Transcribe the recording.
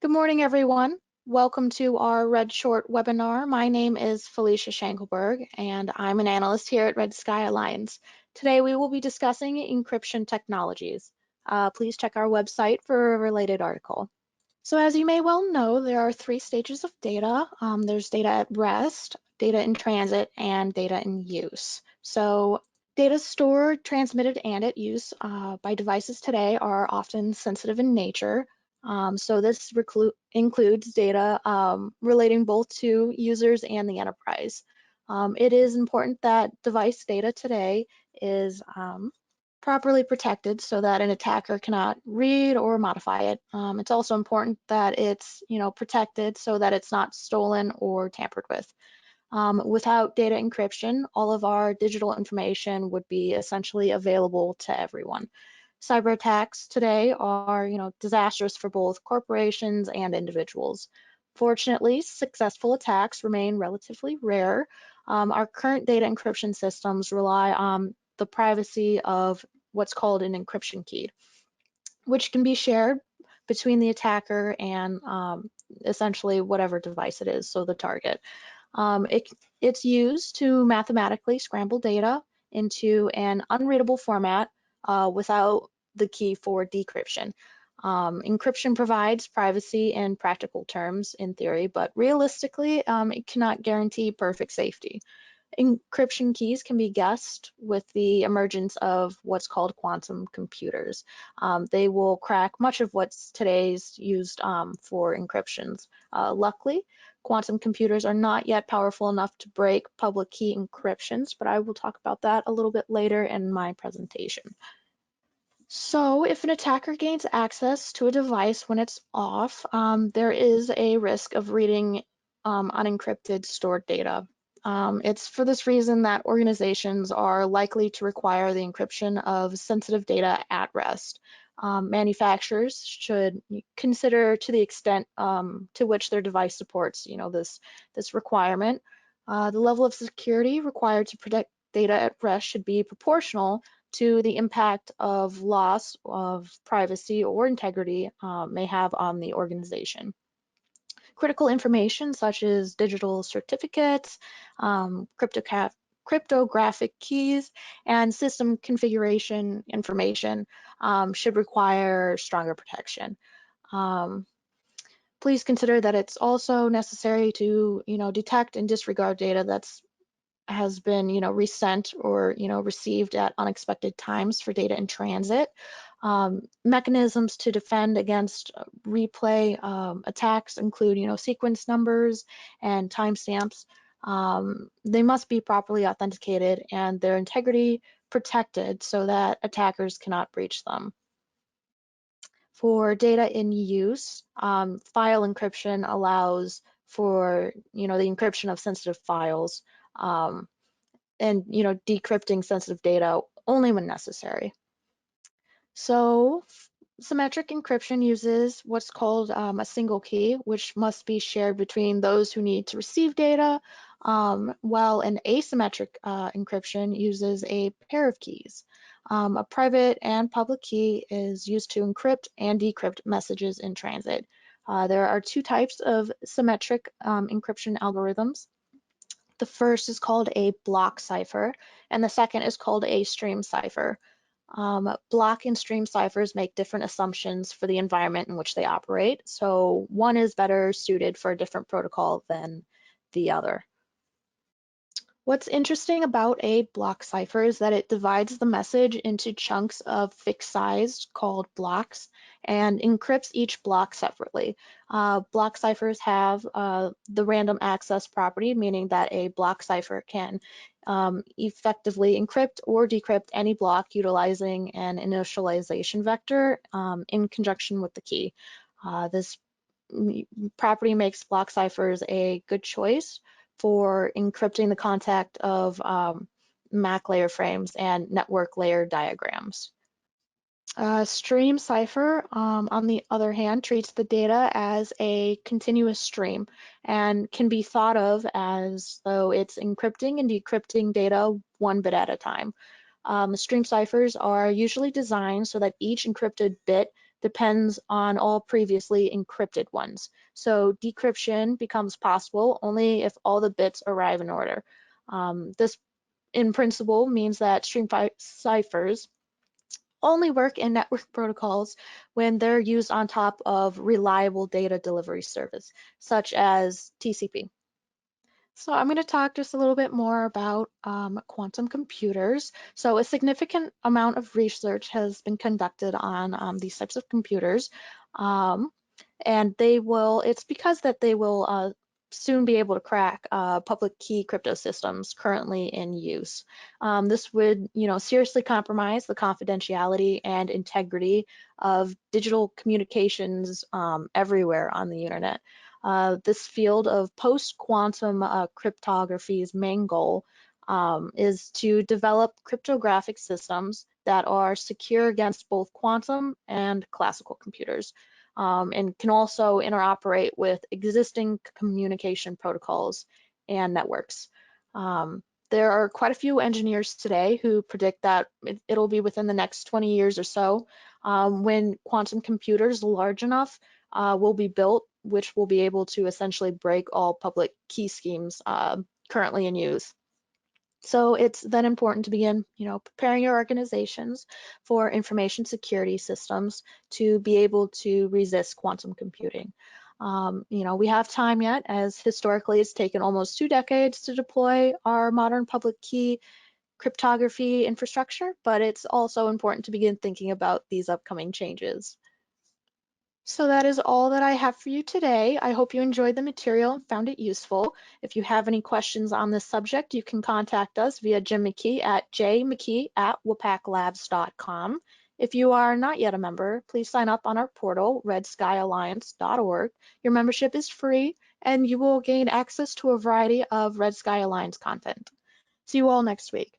Good morning, everyone. Welcome to our Red Short webinar. My name is Felicia Schenkelberg, and I'm an analyst here at Red Sky Alliance. Today, we will be discussing encryption technologies. Please check our website for a related article. So as you may well know, there are three stages of data. There's data at rest, data in transit, and data in use. So data stored, transmitted, and at use by devices today are often sensitive in nature. So this includes data relating both to users and the enterprise. It is important that device data today is properly protected so that an attacker cannot read or modify it. It's also important that it's protected so that it's not stolen or tampered with. Without data encryption, all of our digital information would be essentially available to everyone. Cyber attacks today are disastrous for both corporations and individuals. Fortunately, successful attacks remain relatively rare. Our current data encryption systems rely on the privacy of what's called an encryption key, which can be shared between the attacker and essentially whatever device it is, so the target. It's used to mathematically scramble data into an unreadable format without the key for decryption. Encryption provides privacy in practical terms in theory, but realistically, it cannot guarantee perfect safety. Encryption keys can be guessed with the emergence of what's called quantum computers. They will crack much of what's today's used for encryptions. Luckily, quantum computers are not yet powerful enough to break public key encryptions, but I will talk about that a little bit later in my presentation. So if an attacker gains access to a device when it's off, there is a risk of reading unencrypted stored data. It's for this reason that organizations are likely to require the encryption of sensitive data at rest. Manufacturers should consider to the extent to which their device supports, this requirement. The level of security required to protect data at rest should be proportional to the impact of loss of privacy or integrity may have on the organization. Critical information such as digital certificates, cryptographic keys, and system configuration information should require stronger protection. Please consider that it's also necessary to detect and disregard data that's has been resent or received at unexpected times for data in transit. Mechanisms to defend against replay attacks include sequence numbers and timestamps. They must be properly authenticated and their integrity protected so that attackers cannot breach them. For data in use, file encryption allows for the encryption of sensitive files and decrypting sensitive data only when necessary. So symmetric encryption uses what's called a single key, which must be shared between those who need to receive data, while an asymmetric encryption uses a pair of keys. A private and public key is used to encrypt and decrypt messages in transit. There are two types of symmetric encryption algorithms. The first is called a block cipher, and the second is called a stream cipher. Block and stream ciphers make different assumptions for the environment in which they operate, so one is better suited for a different protocol than the other. What's interesting about a block cipher is that it divides the message into chunks of fixed size called blocks and encrypts each block separately. Block ciphers have the random access property, meaning that a block cipher can effectively encrypt or decrypt any block utilizing an initialization vector in conjunction with the key. This property makes block ciphers a good choice for encrypting the content of MAC layer frames and network layer diagrams. Stream cipher, on the other hand, treats the data as a continuous stream and can be thought of as though it's encrypting and decrypting data one bit at a time. Stream ciphers are usually designed so that each encrypted bit depends on all previously encrypted ones. So decryption becomes possible only if all the bits arrive in order. This, in principle, means that stream ciphers only work in network protocols when they're used on top of reliable data delivery service, such as TCP. So I'm going to talk just a little bit more about quantum computers. So a significant amount of research has been conducted on these types of computers. Um, and it's because that they will soon be able to crack public key crypto systems currently in use. This would, seriously compromise the confidentiality and integrity of digital communications everywhere on the internet. This field of post-quantum cryptography's main goal is to develop cryptographic systems that are secure against both quantum and classical computers, and can also interoperate with existing communication protocols and networks. There are quite a few engineers today who predict that it'll be within the next 20 years or so when quantum computers large enough will be built, which will be able to essentially break all public key schemes currently in use. So it's then important to begin, preparing your organizations for information security systems to be able to resist quantum computing. We have time yet, as historically it's taken almost 2 decades to deploy our modern public key cryptography infrastructure, but it's also important to begin thinking about these upcoming changes. So that is all that I have for you today. I hope you enjoyed the material and found it useful. If you have any questions on this subject, you can contact us via Jim McKee at jmckee@wpaklabs.com. If you are not yet a member, please sign up on our portal, redskyalliance.org. Your membership is free, and you will gain access to a variety of Red Sky Alliance content. See you all next week.